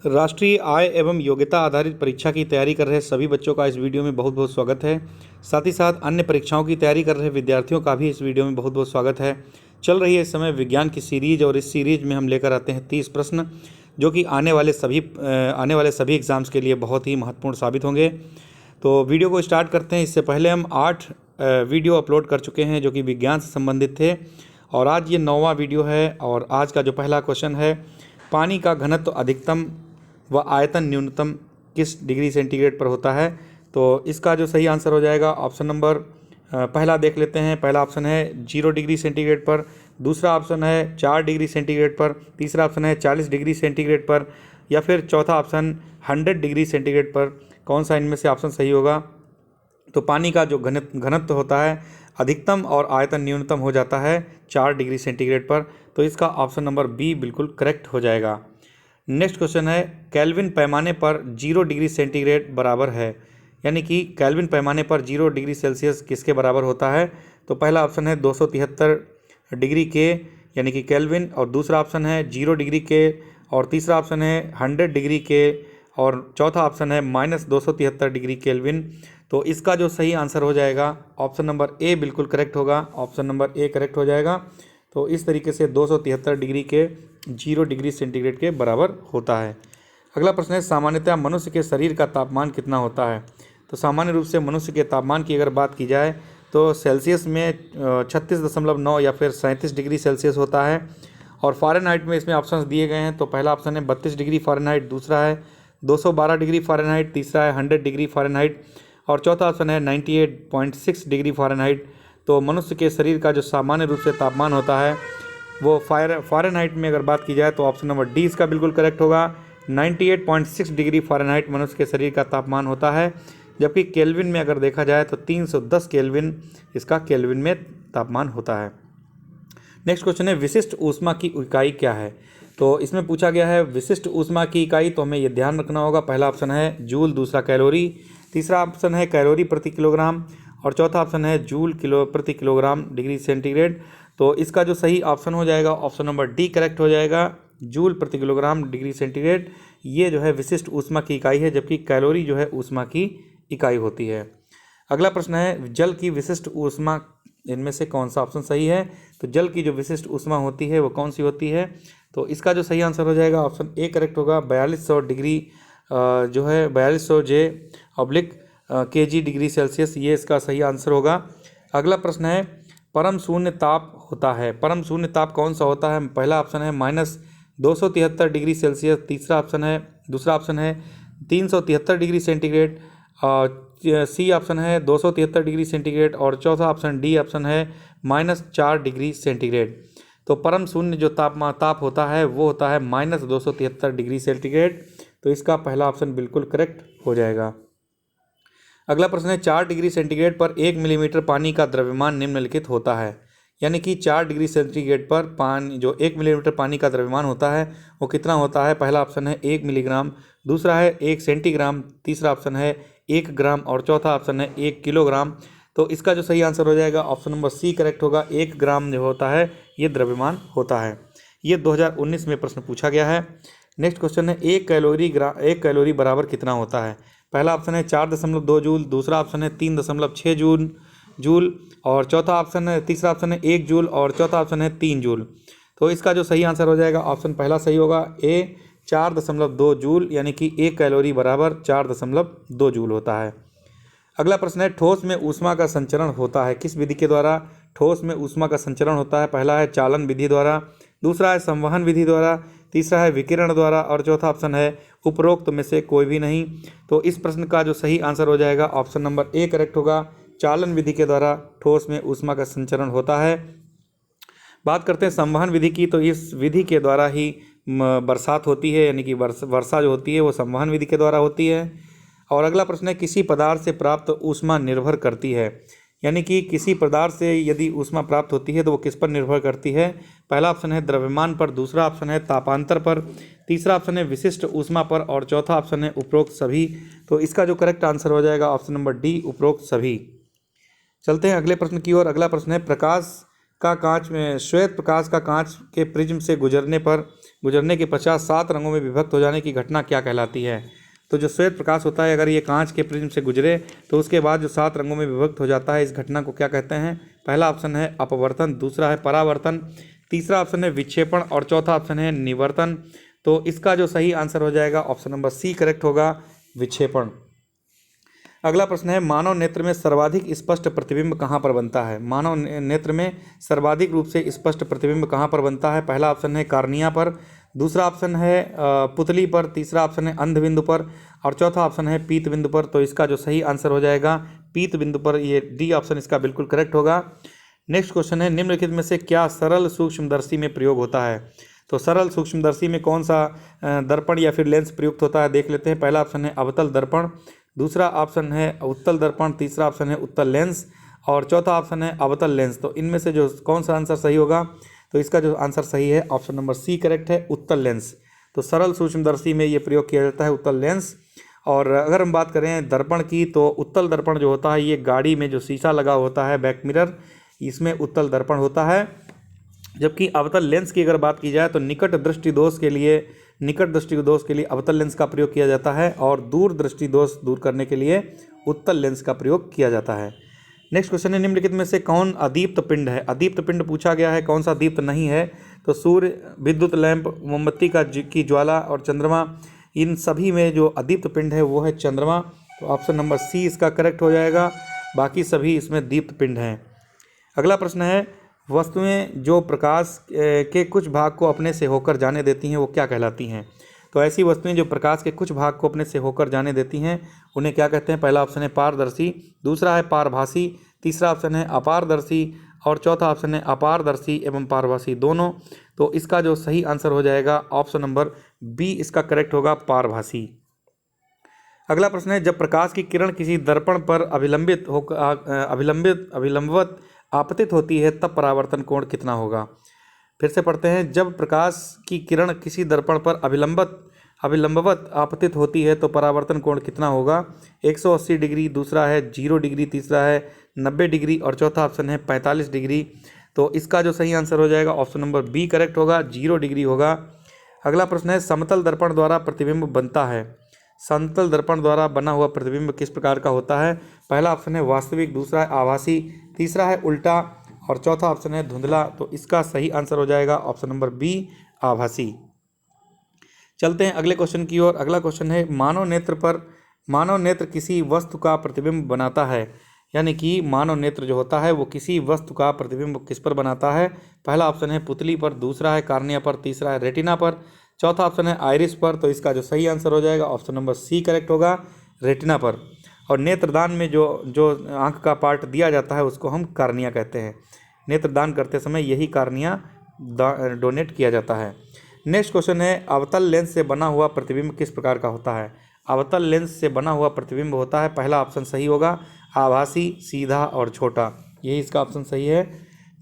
राष्ट्रीय आय एवं योग्यता आधारित परीक्षा की तैयारी कर रहे सभी बच्चों का इस वीडियो में बहुत बहुत स्वागत है। साथ ही साथ अन्य परीक्षाओं की तैयारी कर रहे विद्यार्थियों का भी इस वीडियो में बहुत बहुत स्वागत है। चल रही है इस समय विज्ञान की सीरीज और इस सीरीज में हम लेकर आते हैं 30 प्रश्न जो कि आने वाले सभी एग्ज़ाम्स के लिए बहुत ही महत्वपूर्ण साबित होंगे। तो वीडियो को स्टार्ट करते हैं। इससे पहले हम 8 वीडियो अपलोड कर चुके हैं जो कि विज्ञान से संबंधित थे और आज ये 9वां वीडियो है। और आज का जो पहला क्वेश्चन है, पानी का घनत्व अधिकतम व आयतन न्यूनतम किस डिग्री सेंटीग्रेड पर होता है। तो इसका जो सही आंसर हो जाएगा ऑप्शन नंबर पहला देख लेते हैं। पहला ऑप्शन है 0 डिग्री सेंटीग्रेड पर, दूसरा ऑप्शन है 4 डिग्री सेंटीग्रेड पर, तीसरा ऑप्शन है 40 डिग्री सेंटीग्रेड पर, या फिर चौथा ऑप्शन 100 डिग्री सेंटीग्रेड पर। कौन सा इनमें से ऑप्शन सही होगा? तो पानी का जो घनत्व होता है अधिकतम और आयतन न्यूनतम हो जाता है 4 डिग्री सेंटीग्रेड पर। तो इसका ऑप्शन नंबर बी बिल्कुल करेक्ट हो जाएगा। नेक्स्ट क्वेश्चन है, केल्विन पैमाने पर 0 डिग्री सेंटीग्रेड बराबर है, यानी कि केल्विन पैमाने पर 0 डिग्री सेल्सियस किसके बराबर होता है? तो पहला ऑप्शन है 273 डिग्री के यानी कि केल्विन, और दूसरा ऑप्शन है 0 डिग्री के, और तीसरा ऑप्शन है 100 डिग्री के, और चौथा ऑप्शन है -273 डिग्री केल्विन। तो इसका जो सही आंसर हो जाएगा ऑप्शन नंबर ए बिल्कुल करेक्ट होगा। ऑप्शन नंबर ए करेक्ट हो जाएगा। तो इस तरीके से 273 डिग्री के 0 डिग्री सेंटीग्रेड के बराबर होता है। अगला प्रश्न है, सामान्यतः मनुष्य के शरीर का तापमान कितना होता है? तो सामान्य रूप से मनुष्य के तापमान की अगर बात की जाए तो सेल्सियस में 36.9 या फिर 37 डिग्री सेल्सियस होता है, और फ़ारेनहाइट में इसमें ऑप्शंस दिए गए हैं। तो पहला ऑप्शन है 32 डिग्री फ़ारेनहाइट, दूसरा है 212 डिग्री फ़ारेनहाइट, तीसरा है 100 डिग्री फ़ारेनहाइट, और चौथा ऑप्शन है 98.6 डिग्री फ़ारेनहाइट। तो मनुष्य के शरीर का जो सामान्य रूप से तापमान होता है वो फ़ारेनहाइट में अगर बात की जाए तो ऑप्शन नंबर डी इसका बिल्कुल करेक्ट होगा। 98.6 डिग्री फ़ारेनहाइट मनुष्य के शरीर का तापमान होता है, जबकि केल्विन में अगर देखा जाए तो 310 केल्विन इसका केल्विन में तापमान होता है। नेक्स्ट क्वेश्चन है, विशिष्ट ऊष्मा की इकाई क्या है? तो इसमें पूछा गया है विशिष्ट ऊष्मा की इकाई, तो हमें ये ध्यान रखना होगा। पहला ऑप्शन है जूल, दूसरा कैलोरी, तीसरा ऑप्शन है कैलोरी प्रति किलोग्राम, और चौथा ऑप्शन है जूल प्रति किलोग्राम डिग्री सेंटीग्रेड। तो इसका जो सही ऑप्शन हो जाएगा ऑप्शन नंबर डी करेक्ट हो जाएगा। जूल प्रति किलोग्राम डिग्री सेंटीग्रेड ये जो है विशिष्ट ऊष्मा की इकाई है, जबकि कैलोरी जो है ऊष्मा की इकाई होती है। अगला प्रश्न है, जल की विशिष्ट ऊष्मा इनमें से कौन सा ऑप्शन सही है? तो जल की जो विशिष्ट ऊष्मा होती है वो कौन सी होती है? तो इसका जो सही आंसर हो जाएगा ऑप्शन ए करेक्ट होगा। 4200 डिग्री जो है 4200 जे ऑब्लिक kg डिग्री सेल्सियस, ये इसका सही आंसर होगा। अगला प्रश्न है, परम शून्य ताप होता है, परम शून्य ताप कौन सा होता है? पहला ऑप्शन है -273 डिग्री सेल्सियस, दूसरा ऑप्शन है 373 डिग्री सेंटीग्रेड, सी ऑप्शन है 273 डिग्री सेंटीग्रेड, और चौथा ऑप्शन डी ऑप्शन है -4 डिग्री सेंटीग्रेड। तो परम शून्य जो ताप होता है वो होता है -273 डिग्री सेंटीग्रेड। तो इसका पहला ऑप्शन बिल्कुल करेक्ट हो जाएगा। अगला प्रश्न है, 4 डिग्री सेंटीग्रेड पर 1 मिलीमीटर पानी का द्रव्यमान निम्नलिखित होता है, यानी कि 4 डिग्री सेंटीग्रेड पर पानी जो 1 मिलीमीटर पानी का द्रव्यमान होता है वो कितना होता है? पहला ऑप्शन है 1 मिलीग्राम, दूसरा है 1 सेंटीग्राम, तीसरा ऑप्शन है 1 ग्राम, और चौथा ऑप्शन है 1 किलोग्राम। तो इसका जो सही आंसर हो जाएगा ऑप्शन नंबर सी करेक्ट होगा। 1 ग्राम जो होता है ये द्रव्यमान होता है। ये 2019 में प्रश्न पूछा गया है। नेक्स्ट क्वेश्चन है, 1 कैलोरी बराबर कितना होता है? पहला ऑप्शन है 4.2 जूल, दूसरा ऑप्शन है 3.6 जूल, और तीसरा ऑप्शन है 1 जूल, और चौथा ऑप्शन है 3 जूल। तो इसका जो सही आंसर हो जाएगा ऑप्शन पहला सही होगा, ए 4.2 जूल, यानी कि 1 कैलोरी बराबर 4.2 जूल होता है। अगला प्रश्न है, ठोस में ऊष्मा का संचरण होता है किस विधि के द्वारा? ठोस में ऊष्मा का संचरण होता है, पहला है चालन विधि द्वारा, दूसरा है संवहन विधि द्वारा, तीसरा है विकिरण द्वारा, और चौथा ऑप्शन है उपरोक्त में से कोई भी नहीं। तो इस प्रश्न का जो सही आंसर हो जाएगा ऑप्शन नंबर ए करेक्ट होगा। चालन विधि के द्वारा ठोस में ऊष्मा का संचरण होता है। बात करते हैं संवहन विधि की, तो इस विधि के द्वारा ही बरसात होती है, यानी कि वर्षा जो होती है वो संवहन विधि के द्वारा होती है। और अगला प्रश्न है, किसी पदार्थ से प्राप्त ऊष्मा निर्भर करती है, यानी कि किसी पदार्थ से यदि ऊष्मा प्राप्त होती है तो वो किस पर निर्भर करती है? पहला ऑप्शन है द्रव्यमान पर, दूसरा ऑप्शन है तापांतर पर, तीसरा ऑप्शन है विशिष्ट ऊष्मा पर, और चौथा ऑप्शन है उपरोक्त सभी। तो इसका जो करेक्ट आंसर हो जाएगा ऑप्शन नंबर डी उपरोक्त सभी। चलते हैं अगले प्रश्न की ओर। अगला प्रश्न है, श्वेत प्रकाश का कांच के प्रिज्म से गुजरने पर गुजरने के पश्चात 7 रंगों में विभक्त हो जाने की घटना क्या कहलाती है? तो जो श्वेत प्रकाश होता है, अगर ये कांच के प्रिज्म से गुजरे तो उसके बाद जो 7 रंगों में विभक्त हो जाता है, इस घटना को क्या कहते हैं? पहला ऑप्शन है अपवर्तन, दूसरा है परावर्तन, तीसरा ऑप्शन है विक्षेपण और चौथा ऑप्शन है निवर्तन। तो इसका जो सही आंसर हो जाएगा ऑप्शन नंबर सी करेक्ट होगा, विक्षेपण। अगला प्रश्न है मानव नेत्र में सर्वाधिक स्पष्ट प्रतिबिंब कहाँ पर बनता है? मानव नेत्र में सर्वाधिक रूप से स्पष्ट प्रतिबिंब कहाँ पर बनता है? पहला ऑप्शन है कार्निया पर, दूसरा ऑप्शन है पुतली पर, तीसरा ऑप्शन है अंध बिंदु पर और चौथा ऑप्शन है पीत बिंदु पर। तो इसका जो सही आंसर हो जाएगा पीत बिंदु पर, ये डी ऑप्शन इसका बिल्कुल करेक्ट होगा। नेक्स्ट क्वेश्चन है निम्नलिखित में से क्या सरल सूक्ष्मदर्शी में प्रयोग होता है? तो सरल सूक्ष्मदर्शी में कौन सा दर्पण या फिर लेंस प्रयुक्त होता है, देख लेते हैं। पहला ऑप्शन है अवतल दर्पण, दूसरा ऑप्शन है उत्तल दर्पण, तीसरा ऑप्शन है उत्तल लेंस और चौथा ऑप्शन है अवतल लेंस। तो इनमें से जो कौन सा आंसर सही होगा? तो इसका जो आंसर सही है ऑप्शन नंबर सी करेक्ट है, उत्तल लेंस। तो सरल सूक्ष्मदर्शी में ये प्रयोग किया जाता है उत्तल लेंस। और अगर हम बात करें दर्पण की, तो उत्तल दर्पण जो होता है ये गाड़ी में जो शीशा लगा होता है बैक मिरर, इसमें उत्तल दर्पण होता है। जबकि अवतल लेंस की अगर बात की जाए तो निकट दृष्टि दोष के लिए अवतल लेंस का प्रयोग किया जाता है और दूर दृष्टि दोष दूर करने के लिए उत्तल लेंस का प्रयोग किया जाता है। नेक्स्ट क्वेश्चन है निम्नलिखित में से कौन अदीप्त पिंड है? अदीप्त पिंड पूछा गया है, कौन सा दीप्त नहीं है? तो सूर्य, विद्युत लैंप, मोमबत्ती की ज्वाला और चंद्रमा, इन सभी में जो अदीप्त पिंड है वो है चंद्रमा। तो ऑप्शन नंबर सी इसका करेक्ट हो जाएगा, बाकी सभी इसमें दीप्त पिंड हैं। अगला प्रश्न है वस्तुएं जो प्रकाश के कुछ भाग को अपने से होकर जाने देती हैं वो क्या कहलाती हैं? तो ऐसी वस्तुएं जो प्रकाश के कुछ भाग को अपने से होकर जाने देती हैं उन्हें क्या कहते हैं? पहला ऑप्शन है पारदर्शी, दूसरा है पारभासी, तीसरा ऑप्शन है अपारदर्शी और चौथा ऑप्शन है अपारदर्शी एवं पारभासी दोनों। तो इसका जो सही आंसर हो जाएगा ऑप्शन नंबर बी इसका करेक्ट होगा, पारभासी। अगला प्रश्न है जब प्रकाश की किरण किसी दर्पण पर अभिलंबवत आपतित होती है तब परावर्तन कोण कितना होगा? फिर से पढ़ते हैं, जब प्रकाश की किरण किसी दर्पण पर अभिलंबवत आपतित होती है तो परावर्तन कोण कितना होगा? 180 डिग्री, दूसरा है 0 डिग्री, तीसरा है 90 डिग्री और चौथा ऑप्शन है 45 डिग्री। तो इसका जो सही आंसर हो जाएगा ऑप्शन नंबर बी करेक्ट होगा, 0 डिग्री होगा। अगला प्रश्न है समतल दर्पण द्वारा प्रतिबिंब बनता है। समतल दर्पण द्वारा बना हुआ प्रतिबिंब किस प्रकार का होता है? पहला ऑप्शन है वास्तविक, दूसरा है आभासी, तीसरा है उल्टा और चौथा ऑप्शन है धुंधला। तो इसका सही आंसर हो जाएगा ऑप्शन नंबर बी, आभासी। चलते हैं अगले क्वेश्चन की ओर। अगला क्वेश्चन है मानव नेत्र किसी वस्तु का प्रतिबिंब बनाता है, यानी कि मानव नेत्र जो होता है वो किसी वस्तु का प्रतिबिंब किस पर बनाता है? पहला ऑप्शन है पुतली पर, दूसरा है कार्निया पर, तीसरा है रेटिना पर, चौथा ऑप्शन है आइरिस पर। तो इसका जो सही आंसर हो जाएगा ऑप्शन नंबर सी करेक्ट होगा, रेटिना पर। और नेत्रदान में जो आंख का पार्ट दिया जाता है उसको हम कार्निया कहते हैं। नेत्रदान करते समय यही कार्निया डोनेट किया जाता है। नेक्स्ट क्वेश्चन है अवतल लेंस से बना हुआ प्रतिबिंब किस प्रकार का होता है? अवतल लेंस से बना हुआ प्रतिबिंब होता है, पहला ऑप्शन सही होगा आभासी, सीधा और छोटा, यही इसका ऑप्शन सही है।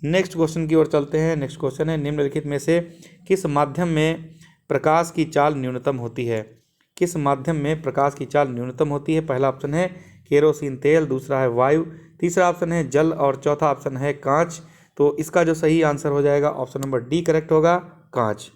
नेक्स्ट क्वेश्चन की ओर चलते हैं। नेक्स्ट क्वेश्चन है निम्नलिखित में से किस माध्यम में प्रकाश की चाल न्यूनतम होती है? किस माध्यम में प्रकाश की चाल न्यूनतम होती है? पहला ऑप्शन है केरोसिन तेल, दूसरा है वायु, तीसरा ऑप्शन है जल और चौथा ऑप्शन है कांच। तो इसका जो सही आंसर हो जाएगा ऑप्शन नंबर डी करेक्ट होगा, कांच।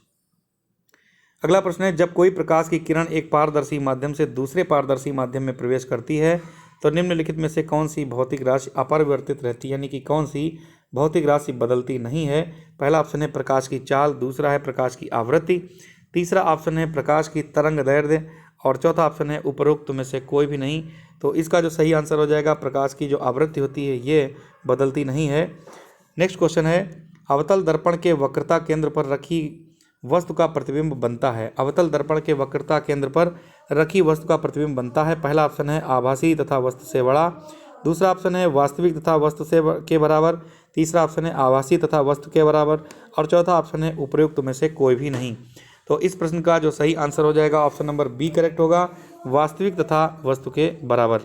अगला प्रश्न है जब कोई प्रकाश की किरण एक पारदर्शी माध्यम से दूसरे पारदर्शी माध्यम में प्रवेश करती है तो निम्नलिखित में से कौन सी भौतिक राशि अपरिवर्तित रहती है, यानी कि कौन सी भौतिक राशि बदलती नहीं है? पहला ऑप्शन है प्रकाश की चाल, दूसरा है प्रकाश की आवृत्ति, तीसरा ऑप्शन है प्रकाश की तरंग दैर्ध्य और चौथा ऑप्शन है उपरोक्त में से कोई भी नहीं। तो इसका जो सही आंसर हो जाएगा प्रकाश की जो आवृत्ति होती है ये बदलती नहीं है। नेक्स्ट क्वेश्चन है अवतल दर्पण के वक्रता केंद्र पर रखी वस्तु का प्रतिबिंब बनता है। अवतल दर्पण के वक्रता केंद्र पर रखी वस्तु का प्रतिबिंब बनता है, पहला ऑप्शन है आभासी तथा वस्तु से बड़ा, दूसरा ऑप्शन है वास्तविक तथा वस्तु से के बराबर, तीसरा ऑप्शन है आभासी तथा वस्तु के बराबर और चौथा ऑप्शन है उपरोक्त में से कोई भी नहीं। तो इस प्रश्न का जो सही आंसर हो जाएगा ऑप्शन नंबर बी करेक्ट होगा, वास्तविक तथा वस्तु के बराबर।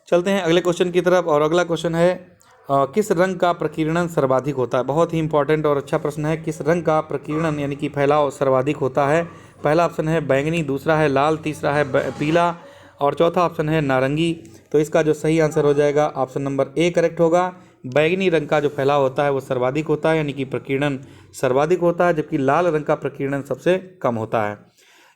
चलते हैं अगले क्वेश्चन की तरफ और अगला क्वेश्चन है किस रंग का प्रकीर्णन सर्वाधिक होता है? बहुत ही इंपॉर्टेंट और अच्छा प्रश्न है। किस रंग का प्रकीर्णन यानी कि फैलाव सर्वाधिक होता है? पहला ऑप्शन है बैंगनी, दूसरा है लाल, तीसरा है पीला और चौथा ऑप्शन है नारंगी। तो इसका जो सही आंसर हो जाएगा ऑप्शन नंबर ए करेक्ट होगा, बैंगनी रंग का जो फैलाव होता है वो सर्वाधिक होता है, यानी कि प्रकीर्णन सर्वाधिक होता है, जबकि लाल रंग का प्रकीर्णन सबसे कम होता है।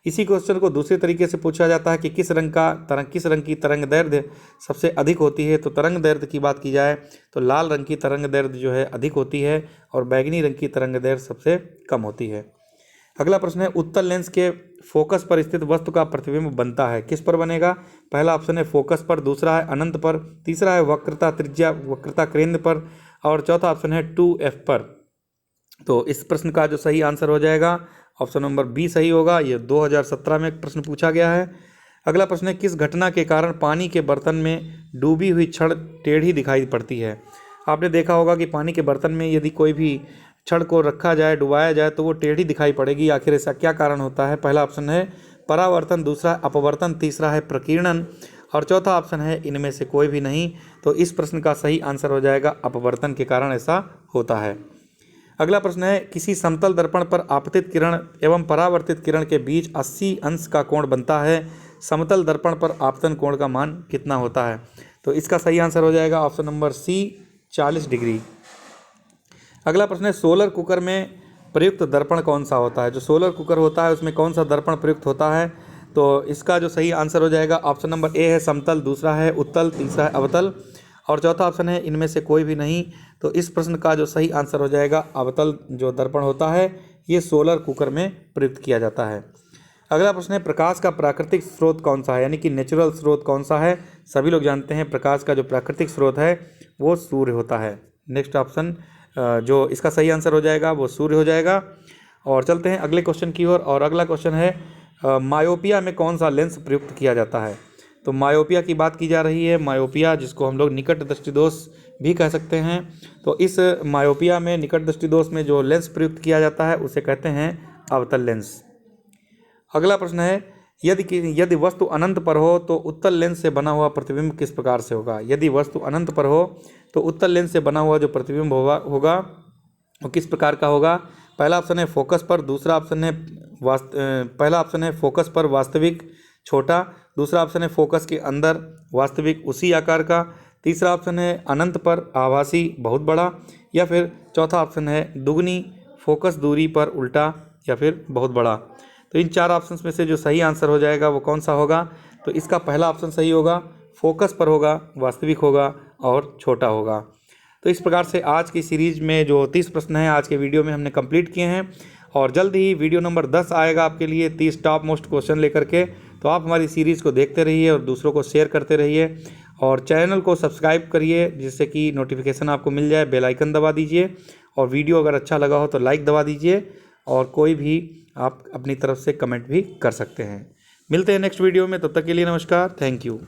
इसी क्वेश्चन को दूसरे तरीके से पूछा जाता है कि किस रंग की तरंग दैर्ध्य सबसे अधिक होती है। तो तरंग दैर्ध्य की बात की जाए तो लाल रंग की तरंग दैर्ध्य जो है अधिक होती है और बैंगनी रंग की तरंग दैर्ध्य सबसे कम होती है। अगला प्रश्न है, उत्तल लेंस के फोकस पर स्थित वस्तु का प्रतिबिंब बनता है, किस पर बनेगा? पहला ऑप्शन है फोकस पर, दूसरा है अनंत पर, तीसरा है वक्रता केंद्र पर और चौथा ऑप्शन है 2F पर। तो इस प्रश्न का जो सही आंसर हो जाएगा ऑप्शन नंबर बी सही होगा। ये 2017 में एक प्रश्न पूछा गया है। अगला प्रश्न है, किस घटना के कारण पानी के बर्तन में डूबी हुई छड़ टेढ़ी दिखाई पड़ती है? आपने देखा होगा कि पानी के बर्तन में यदि कोई भी छड़ को रखा जाए, डुबाया जाए तो वो टेढ़ी दिखाई पड़ेगी। आखिर ऐसा क्या कारण होता है? पहला ऑप्शन है परावर्तन, दूसरा अपवर्तन, तीसरा है प्रकीर्णन और चौथा ऑप्शन है इनमें से कोई भी नहीं। तो इस प्रश्न का सही आंसर हो जाएगा अपवर्तन के कारण ऐसा होता है। अगला प्रश्न है, किसी समतल दर्पण पर आपतित किरण एवं परावर्तित किरण के बीच 80 अंश का कोण बनता है। समतल दर्पण पर आपतन कोण का मान कितना होता है? तो इसका सही आंसर हो जाएगा ऑप्शन नंबर सी 40 डिग्री। अगला प्रश्न है, सोलर कुकर में प्रयुक्त दर्पण कौन सा होता है? जो सोलर कुकर होता है उसमें कौन सा दर्पण प्रयुक्त होता है? तो इसका जो सही आंसर हो जाएगा ऑप्शन नंबर ए है समतल, दूसरा है उत्तल, तीसरा है अवतल और चौथा ऑप्शन है इनमें से कोई भी नहीं। तो इस प्रश्न का जो सही आंसर हो जाएगा अवतल जो दर्पण होता है ये सोलर कुकर में प्रयुक्त किया जाता है। अगला प्रश्न है, प्रकाश का प्राकृतिक स्रोत कौन सा है, यानी कि नेचुरल स्रोत कौन सा है? सभी लोग जानते हैं प्रकाश का जो प्राकृतिक स्रोत है वो सूर्य होता है। नेक्स्ट ऑप्शन जो इसका सही आंसर हो जाएगा वो सूर्य हो जाएगा। और चलते हैं अगले क्वेश्चन की ओर। और अगला क्वेश्चन है, मायोपिया में कौन सा लेंस प्रयुक्त किया जाता है? तो मायोपिया की बात की जा रही है। मायोपिया जिसको हम लोग निकट दृष्टिदोष भी कह सकते हैं। तो इस मायोपिया में निकट दृष्टिदोष में जो लेंस प्रयुक्त किया जाता है उसे कहते हैं अवतल लेंस। अगला प्रश्न है, यदि वस्तु अनंत पर हो तो उत्तल लेंस से बना हुआ प्रतिबिंब किस प्रकार से होगा? यदि वस्तु अनंत पर हो तो उत्तल लेंस से बना हुआ जो प्रतिबिंब होगा वो किस प्रकार का होगा? पहला ऑप्शन है फोकस पर, दूसरा ऑप्शन है पहला ऑप्शन है फोकस पर वास्तविक छोटा, दूसरा ऑप्शन है फोकस के अंदर वास्तविक उसी आकार का, तीसरा ऑप्शन है अनंत पर आभासी बहुत बड़ा या फिर चौथा ऑप्शन है दुगनी फोकस दूरी पर उल्टा या फिर बहुत बड़ा। तो इन चार ऑप्शंस में से जो सही आंसर हो जाएगा वो कौन सा होगा? तो इसका पहला ऑप्शन सही होगा, फोकस पर होगा, वास्तविक होगा और छोटा होगा। तो इस प्रकार से आज की सीरीज में जो 30 प्रश्न हैं आज के वीडियो में हमने कंप्लीट किए हैं और जल्द ही वीडियो नंबर 10 आएगा आपके लिए 30 टॉप मोस्ट क्वेश्चन लेकर के। तो आप हमारी सीरीज़ को देखते रहिए और दूसरों को शेयर करते रहिए और चैनल को सब्सक्राइब करिए जिससे कि नोटिफिकेशन आपको मिल जाए। बेल आइकन दबा दीजिए और वीडियो अगर अच्छा लगा हो तो लाइक दबा दीजिए और कोई भी आप अपनी तरफ से कमेंट भी कर सकते हैं। मिलते हैं नेक्स्ट वीडियो में, तब तक के लिए नमस्कार, थैंक यू।